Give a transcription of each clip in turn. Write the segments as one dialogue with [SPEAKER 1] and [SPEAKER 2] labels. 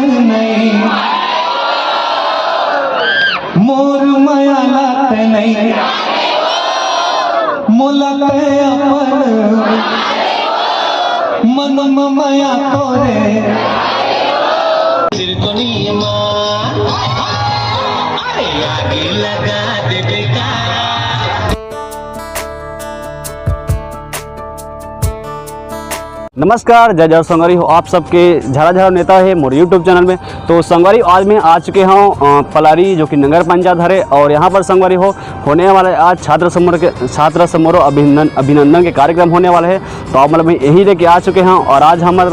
[SPEAKER 1] नहीं मोर माया लाते नहीं मुलते अपन मन माया तोरे आगे लगा दे बेकार।
[SPEAKER 2] नमस्कार, जय जय संगवारी हो आप सबके झरा झरा नेता है मोर यूट्यूब चैनल में। तो संगवारी आज मैं आ चुके हूँ पलारी जो कि नगर पंचायत है और यहाँ पर संगवारी होने वाला आज छात्र समारोह अभिनंदन के कार्यक्रम होने वाला है। तो आप मतलब मैं यही लेके आ चुके हैं और आज हमारे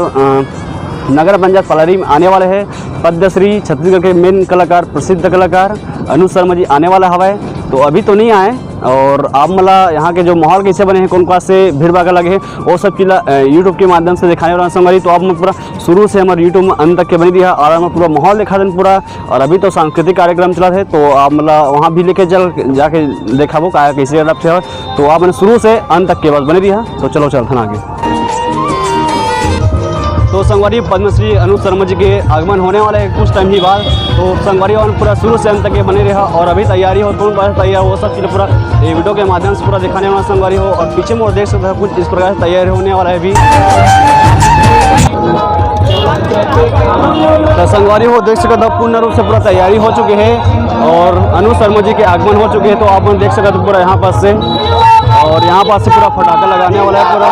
[SPEAKER 2] नगर पंचायत पलारी में आने वाले हैं पद्मश्री छत्तीसगढ़ के मेन कलाकार प्रसिद्ध कलाकार अनुज शर्मा जी आने वाला हवा है। तो अभी तो नहीं आए और आप मतलब यहाँ के जो माहौल कैसे बने हैं कौन कौन से भीड़ भाड़ लगे हैं वो सब चीज़ यूट्यूब के माध्यम से दिखाने वाला संगवारी। तो आप मैं पूरा शुरू से हमारे यूट्यूब में अंत तक के बनी दिया और हमें पूरा माहौल दिखा दें पूरा। और अभी तो सांस्कृतिक कार्यक्रम चला है तो आप मतलब वहाँ भी लेके जाके देखा वो कैसे अडप्ट है। तो आप मैंने शुरू से अंत तक के बस बने दिया। तो चलो चलते आगे। तो संगवारी पद्मश्री अनुज शर्मा जी के आगमन होने वाले है कुछ टाइम ही बाद। तो संगवारी पूरा शुरू से अंत तक ये बने रहा और अभी तैयारी हो कौन बात तैयार वो सब चीज़ें पूरा ये वीडियो के माध्यम से पूरा दिखाने वाला संगवारी हो। और पीछे में देख सकते हैं कुछ इस प्रकार से तैयारी होने वाला है अभी। तो संगवारी हो देख सकते हैं पूर्ण रूप से पूरा तैयारी हो चुकी है और अनुज शर्मा जी के आगमन हो चुके हैं। तो आप देख सकते हैं पूरा यहाँ पास से और यहाँ पास से पूरा फटाखा लगाने वाला है पूरा।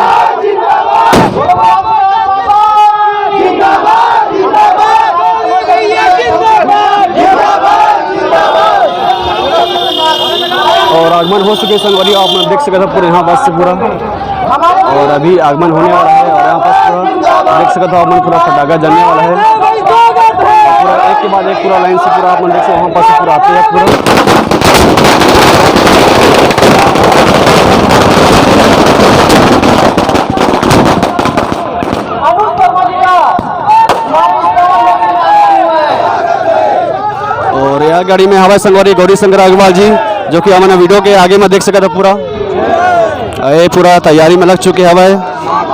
[SPEAKER 2] और आगमन हो चुके संगवारी आप देख सकते हैं पूरे यहाँ पास से पूरा और अभी आगमन होने वाला है। और यहाँ पास पूरा देख सकते हो आप पूरा फटाखा जलने वाला है पूरा एक के बाद एक पूरा लाइन से पूरा आप देख सकते वहाँ पास पूरा आते हैं पूरा। और यह गाड़ी में हवाई संगवारी गौरी शंकर अग्रवाल जी जो कि हमारे वीडियो के आगे में देख सकते थे पूरा ये पूरा तैयारी में लग चुके हवा है।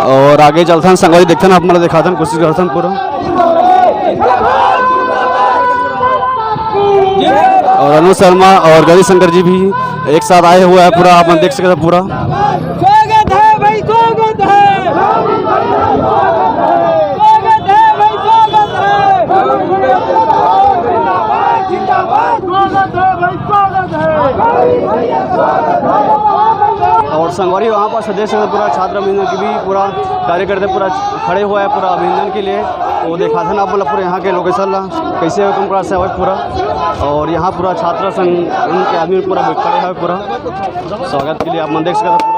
[SPEAKER 2] और आगे चलते हैं संगवारी देखते हैं आप मतलब दिखाते हैं कोशिश करते हैं पूरा। और अनुज शर्मा और गौरी शंकर जी भी एक साथ आए हुए हैं पूरा आप देख सकते पूरा।
[SPEAKER 3] स्वागत है भाई, स्वागत है, स्वागत है भाई, स्वागत है।
[SPEAKER 2] और संगवारी वहाँ पर सदस्य पूरा छात्र अभिनंदन की भी पूरा कार्यकर्ता पूरा खड़े हुआ है पूरा अभिनंदन के लिए। तो देखा था ना आप मतलब पूरे यहाँ के लोकेशन कैसे कम क्लास से पूरा और यहाँ पूरा छात्र संघ उनके आदमी पूरा खड़े हुए पूरा स्वागत के लिए आप मन देख सकते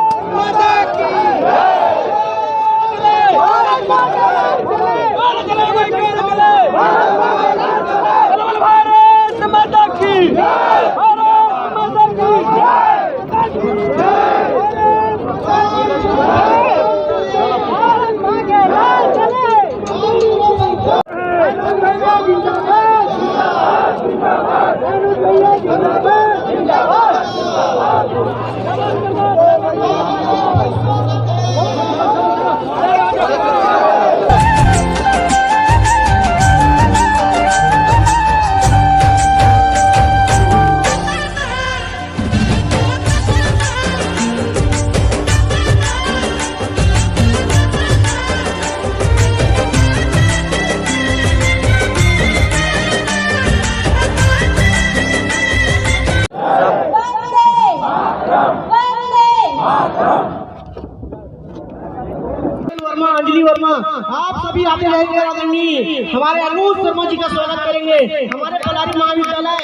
[SPEAKER 4] अंजलि वर्मा आप सभी आते जाएंगे आदरणीय हमारे अनुज शर्मा जी का स्वागत करेंगे हमारे पलारी महाविद्यालय।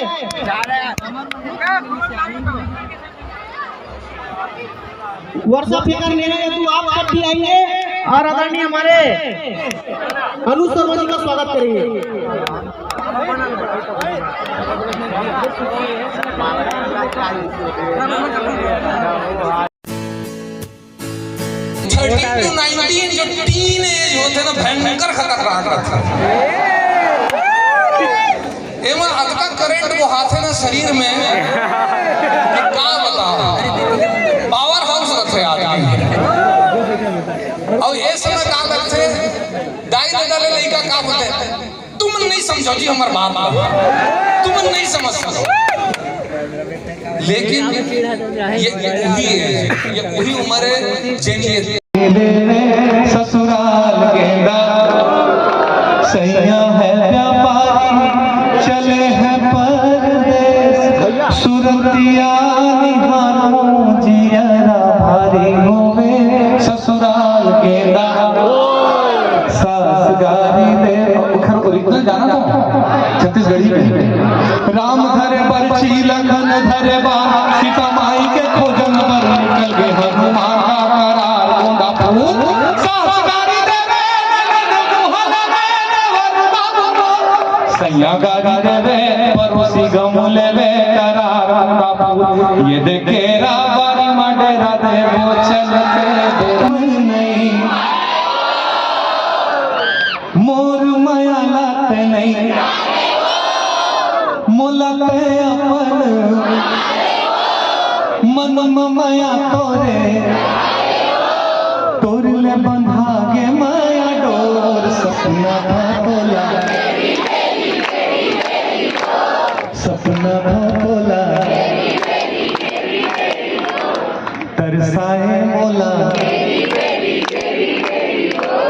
[SPEAKER 4] वर्षा फेंकर लेने हेतु आप सब भी आएंगे और आदरणीय हमारे अनुज शर्मा जी का स्वागत करेंगे।
[SPEAKER 5] जो टीन एज होते ना भयंकर खतरनाक रहता है। एमा अतका करंट वो हाथ है ना शरीर में का बता पावर हाउस रखे आदमी और ये समय का लगते दाई दादा ले लइका का बोलते तुम नहीं समझो जी हमार बात तुम नहीं समझ सको लेकिन ये वही उम्र है जेनी
[SPEAKER 1] ससुराल गेंदा सैया है व्यापारी चले हैं परदेस सुरतिया निहारो जियरा भारी होवे ससुराल गेंदा सास गारी दे खर ओरिजिनल जाना तो छत्तीसगढ़ी में राम धरे बरछी लखन धरे बाण सीता माई के खोजन पर निकल गए हनुमान का करार गोंदा फूल सास गारी देवे सैया गारी देवे परोसी गम लेवे करार गोंदा फूल ये देखे राबारी मडेरा दे वो चलते दे नहीं मोर माया लाते नहीं मोलते अपन मन माया तोरे तोरले बंधागे माया डोर सपना भोला सपना भोला तरसाए मोला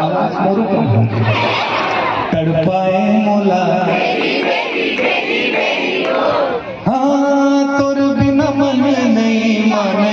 [SPEAKER 1] आवाज मोरू तड़पाए मोला हाँ तोर बिना मन नहीं माने